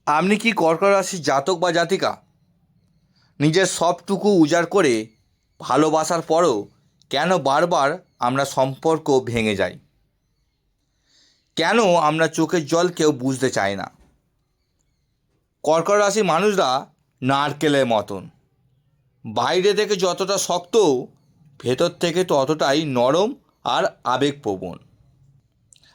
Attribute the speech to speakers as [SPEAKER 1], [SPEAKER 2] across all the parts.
[SPEAKER 1] আপনি কি কর্কট রাশির জাতক বা জাতিকা? নিজের সবটুকু উজাড় করে ভালোবাসার পরও কেন বারবার আমরা সম্পর্ক ভেঙে যাই? কেন আমরা চোখের জল কেউ বুঝতে চায় না? কর্কট রাশির মানুষরা নারকেলের মতন, বাইরে থেকে যতটা শক্ত, ভেতর থেকে ততটাই নরম আর আবেগপ্রবণ।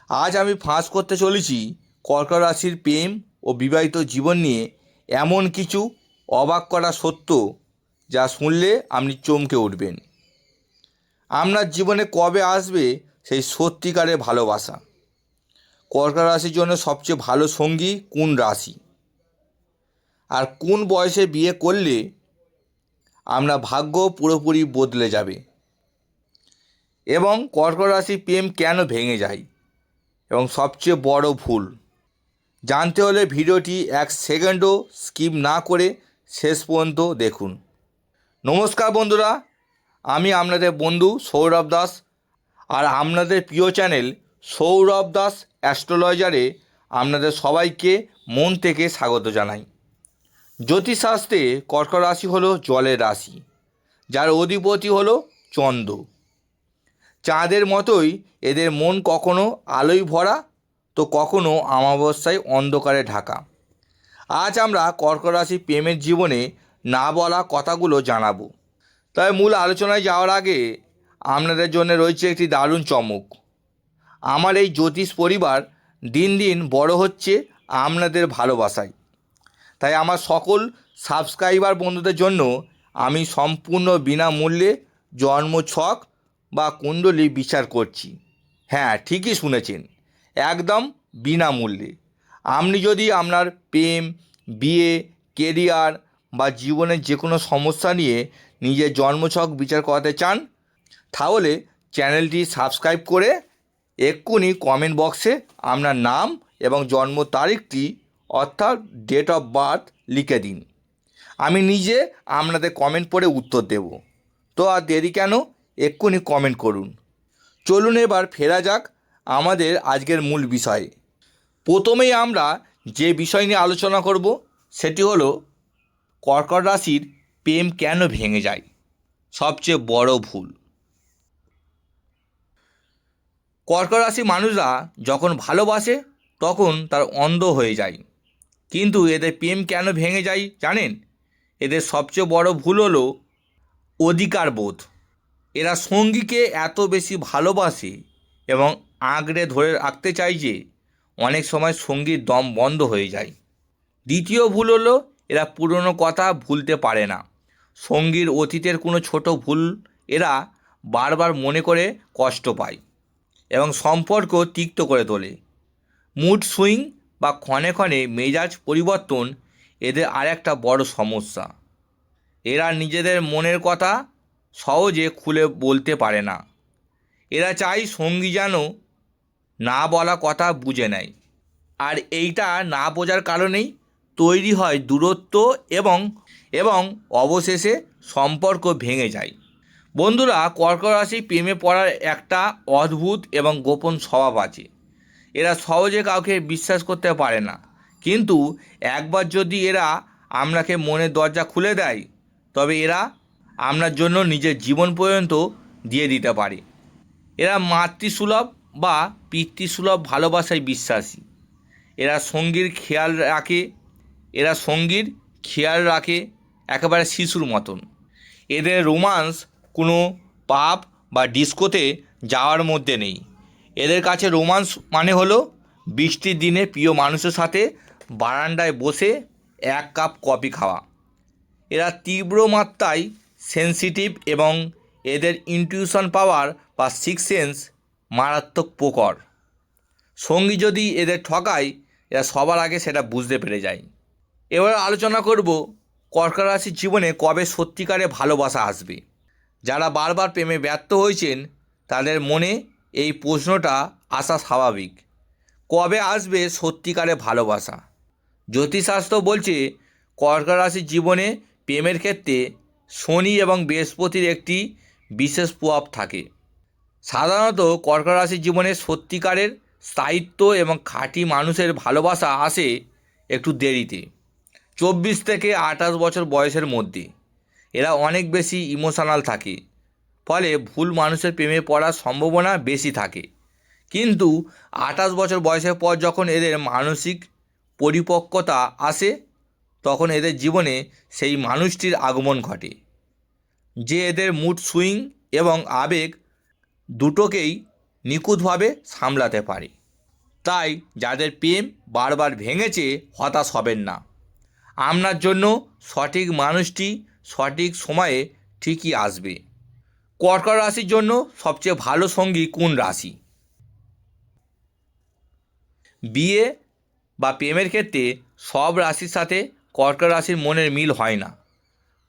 [SPEAKER 1] আজ আমি ফাঁস করতে চলেছি কর্কট রাশির প্রেম ও বিবাহিত জীবন নিয়ে এমন কিছু অবাক করা সত্য, যা শুনলে আপনি চমকে উঠবেন। আপনার জীবনে কবে আসবে সেই সত্যিকারের ভালোবাসা? কর্কট রাশির জন্য সবচেয়ে ভালো সঙ্গী কোন রাশি? আর কোন বয়সে বিয়ে করলে আপনার ভাগ্য পুরোপুরি বদলে যাবে? এবং কর্কট রাশির প্রেম কেন ভেঙে যায় এবং সবচেয়ে বড় ভুল জানতে হলে ভিডিওটি এক সেকেন্ডও স্কিপ না করে শেষ পর্যন্ত দেখুন। নমস্কার বন্ধুরা, আমি আপনাদের বন্ধু সৌরভ দাস, আর আপনাদের প্রিয় চ্যানেল সৌরভ দাস অ্যাস্ট্রোলজারে আপনাদের সবাইকে মন থেকে স্বাগত জানাই। জ্যোতিষশাস্ত্রে কর্কট রাশি হলো জলের রাশি, যার অধিপতি হলো চন্দ্র। চাঁদের মতোই এদের মন কখনো আলোয় ভরা, তো কখনো অমাবস্যায় অন্ধকারে ঢাকা। আজ আমরা কর্কট রাশি প্রেমের জীবনে না বলা কথাগুলো জানাবো। তবে মূল আলোচনায় যাওয়ার আগে আপনাদের জন্য রয়েছে একটি দারুণ চমক। আমার এই জ্যোতিষ পরিবার দিন দিন বড় হচ্ছে আপনাদের ভালোবাসায়। তাই আমার সকল সাবস্ক্রাইবার বন্ধুদের জন্য আমি সম্পূর্ণ বিনামূল্যে জন্মছক বা কুণ্ডলী বিচার করছি। হ্যাঁ, ঠিকই শুনেছেন, একদম বিনামূল্যে। আপনি যদি আপনার প্রেম, বিয়ে, কেরিয়ার বা জীবনের যে কোনো সমস্যা নিয়ে নিজের জন্মছক বিচার করাতে চান, তাহলে চ্যানেলটি সাবস্ক্রাইব করে এক্ষুনি কমেন্ট বক্সে আপনার নাম এবং জন্ম তারিখটি অর্থাৎ ডেট অফ বার্থ লিখে দিন। আমি নিজে আপনাদের কমেন্ট পড়ে উত্তর দেব। তো আর দেরি কেন, এক্ষুনি কমেন্ট করুন। চলুন এবার ফেরা যাক আমাদের আজকের মূল বিষয়ে। প্রথমেই আমরা যে বিষয় নিয়ে আলোচনা করব সেটি হলো কর্কট রাশির প্রেম কেন ভেঙে যায়, সবচেয়ে বড় ভুল। কর্কট রাশির মানুষরা যখন ভালোবাসে তখন তার অন্ধ হয়ে যায়। কিন্তু এদের প্রেম কেন ভেঙে যায় জানেন? এদের সবচেয়ে বড় ভুল হলো অধিকার বোধ। এরা সঙ্গীকে এত বেশি ভালোবাসে এবং আঁকড়ে ধরে রাখতে চায় যে অনেক সময় সঙ্গীর দম বন্ধ হয়ে যায়। দ্বিতীয় ভুল হলো এরা পুরনো কথা ভুলতে পারে না। সঙ্গীর অতীতের কোনো ছোট ভুল এরা বারবার মনে করে কষ্ট পায় এবং সম্পর্ক তিক্ত করে তোলে। মুড সুইং বা ক্ষণে ক্ষণে মেজাজ পরিবর্তন এদের আরেকটা বড় সমস্যা। এরা নিজেদের মনের কথা সহজে খুলে বলতে পারে না। এরা চায় সঙ্গী যেন না বলা কথা বুঝে নেয়, আর এইটা না বোঝার কারণেই তৈরি হয় দূরত্ব এবং এবং অবশেষে সম্পর্ক ভেঙে যায়। বন্ধুরা, কর্কট রাশি প্রেমে পড়ার একটা অদ্ভুত এবং গোপন স্বভাব আছে। এরা সহজে কাউকে বিশ্বাস করতে পারে না, কিন্তু একবার যদি এরা আপনাকে মনের দরজা খুলে দেয়, তবে এরা আপনার জন্য নিজের জীবন পর্যন্ত দিয়ে দিতে পারে। এরা মাতৃসুলভ বা পিতৃসুলভ ভালোবাসায় বিশ্বাসী। এরা সঙ্গীর খেয়াল রাখে একেবারে শিশুর মতন। এদের রোমান্স কোনো পাব বা ডিস্কোতে যাওয়ার মধ্যে নেই। এদের কাছে রোমান্স মানে হলো বৃষ্টির দিনে প্রিয় মানুষের সাথে বারান্দায় বসে এক কাপ কফি খাওয়া। এরা তীব্র মাত্রায় সেন্সিটিভ এবং এদের ইনটিউশন পাওয়ার বা সিক্স সেন্স মারাত্মক প্রখর। সঙ্গী যদি এদের ঠকায়, এরা সবার আগে সেটা বুঝতে পেরে যায়। এবার আলোচনা করব কর্কট রাশির জীবনে কবে সত্যিকারে ভালোবাসা আসবে। যারা বারবার প্রেমে ব্যর্থ হয়েছেন তাদের মনে এই প্রশ্নটা আসা স্বাভাবিক। কবে আসবে সত্যিকারে ভালোবাসা? জ্যোতিষশাস্ত্র বলছে কর্কট রাশির জীবনে প্রেমের ক্ষেত্রে শনি এবং বৃহস্পতির একটি বিশেষ প্রভাব থাকে। সাধারণত কর্কট রাশির জীবনে সত্যিকারের স্থায়িত্ব এবং খাঁটি মানুষের ভালোবাসা আসে একটু দেরিতে, 24 থেকে 28 বছর বয়সের মধ্যে। এরা অনেক বেশি ইমোশনাল থাকে, ফলে ভুল মানুষের প্রেমে পড়ার সম্ভাবনা বেশি থাকে। কিন্তু 28 বছর বয়সের পর যখন এদের মানসিক পরিপক্কতা আসে, তখন এদের জীবনে সেই মানুষটির আগমন ঘটে, যে এদের মুড সুইং এবং আবেগ দুটোকেই নিখুঁতভাবে সামলাতে পারে। তাই যাদের প্রেম বারবার ভেঙেছে, হতাশ হবেন না। আপনার জন্য সঠিক মানুষটি সঠিক সময়ে ঠিকই আসবে। কর্কট রাশির জন্য সবচেয়ে ভালো সঙ্গী কোন রাশি? বিয়ে বা প্রেমের ক্ষেত্রে সব রাশির সাথে কর্কট রাশির মনের মিল হয় না।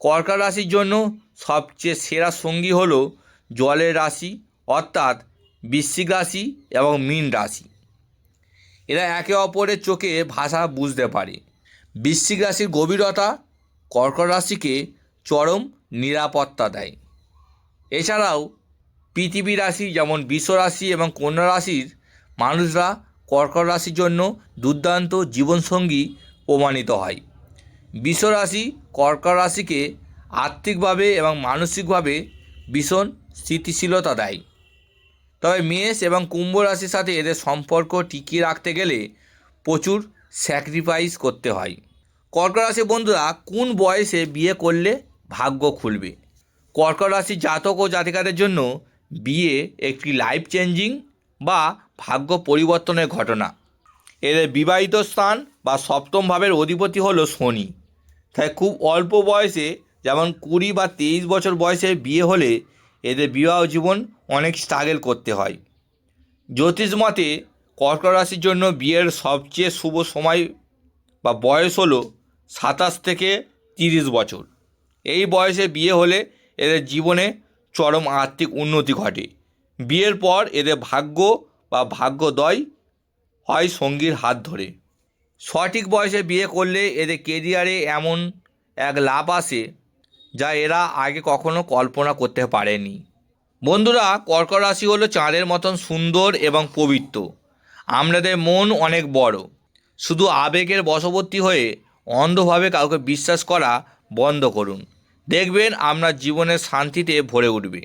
[SPEAKER 1] কর্কট রাশির জন্য সবচেয়ে সেরা সঙ্গী হল জলের রাশি, অর্থাৎ বৃশ্চিক রাশি এবং মীন রাশি। এরা একে অপরের চোখে ভাষা বুঝতে পারে। বৃশ্চিক রাশির গভীরতা কর্কট রাশিকে চরম নিরাপত্তা দেয়। এছাড়াও পৃথিবী রাশি যেমন বৃষ রাশি এবং কন্যা রাশির মানুষরা কর্কট রাশির জন্য দুর্দান্ত জীবনসঙ্গী প্রমাণিত হয়। বৃষ রাশি কর্কট রাশিকে আর্থিকভাবে এবং মানসিকভাবে ভীষণ স্থিতিশীলতা দেয়। তবে মেষ এবং কুম্ভ রাশির সাথে এদের সম্পর্ক টিকিয়ে রাখতে গেলে প্রচুর স্যাক্রিফাইস করতে হয়। কর্কট রাশির বন্ধুরা কোন বয়সে বিয়ে করলে ভাগ্য খুলবে? কর্কট রাশির জাতক ও জাতিকাদের জন্য বিয়ে একটি লাইফ চেঞ্জিং বা ভাগ্য পরিবর্তনের ঘটনা। এদের বিবাহিত স্থান বা সপ্তম ভাবের অধিপতি হলো শনি। তাই খুব অল্প বয়সে, যেমন 20 বা 23 বছর বয়সে বিয়ে হলে এদের বিবাহ জীবন অনেক স্ট্রাগল করতে হয়। জ্যোতিষ মতে কর্কট রাশির জন্য বিয়ের সবচেয়ে শুভ সময় বা বয়স হলো 27 থেকে 30 বছর। এই বয়সে বিয়ে হলে এদের জীবনে চরম আর্থিক উন্নতি ঘটে। বিয়ের পর এদের ভাগ্য বা ভাগ্যোদয় হয় সঙ্গীর হাত ধরে। সঠিক বয়সে বিয়ে করলে এদের কেরিয়ারে এমন এক লাভ আসে যা এরা আগে কখনো কল্পনা করতে পারেনি। বন্ধুরা, কর্কট রাশি হলো চাঁদের মতন সুন্দর এবং পবিত্র। আপনাদের মন অনেক বড়। শুধু আবেগের বশবর্তী হয়ে অন্ধভাবে কাউকে বিশ্বাস করা বন্ধ করুন, দেখবেন আপনার জীবনের শান্তিতে ভরে উঠবে।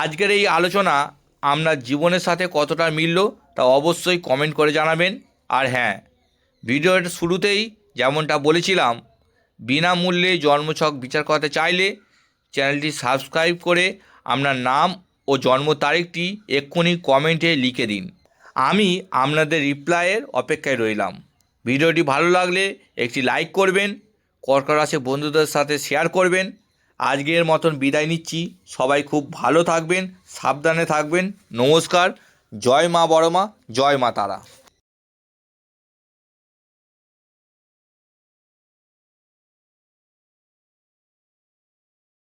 [SPEAKER 1] আজকের এই আলোচনা আপনার জীবনের সাথে কতটা মিলল তা অবশ্যই কমেন্ট করে জানাবেন। আর হ্যাঁ, ভিডিওর শুরুতেই যেমনটা বলেছিলাম, বিনামূল্যে জন্মছক বিচার করতে চাইলে চ্যানেলটি সাবস্ক্রাইব করে আপনার নাম ও জন্ম তারিখটি এক্ষুনি কমেন্টে লিখে দিন। আমি আপনাদের রিপ্লাইয়ের অপেক্ষায় রইলাম। ভিডিওটি ভালো লাগলে একটি লাইক করবেন, কর্কট রাশির বন্ধুদের সাথে শেয়ার করবেন। আজকের মতন বিদায় নিচ্ছি। সবাই খুব ভালো থাকবেন, সাবধানে থাকবেন। নমস্কার। জয় মা বড় মা, জয় মা তারা।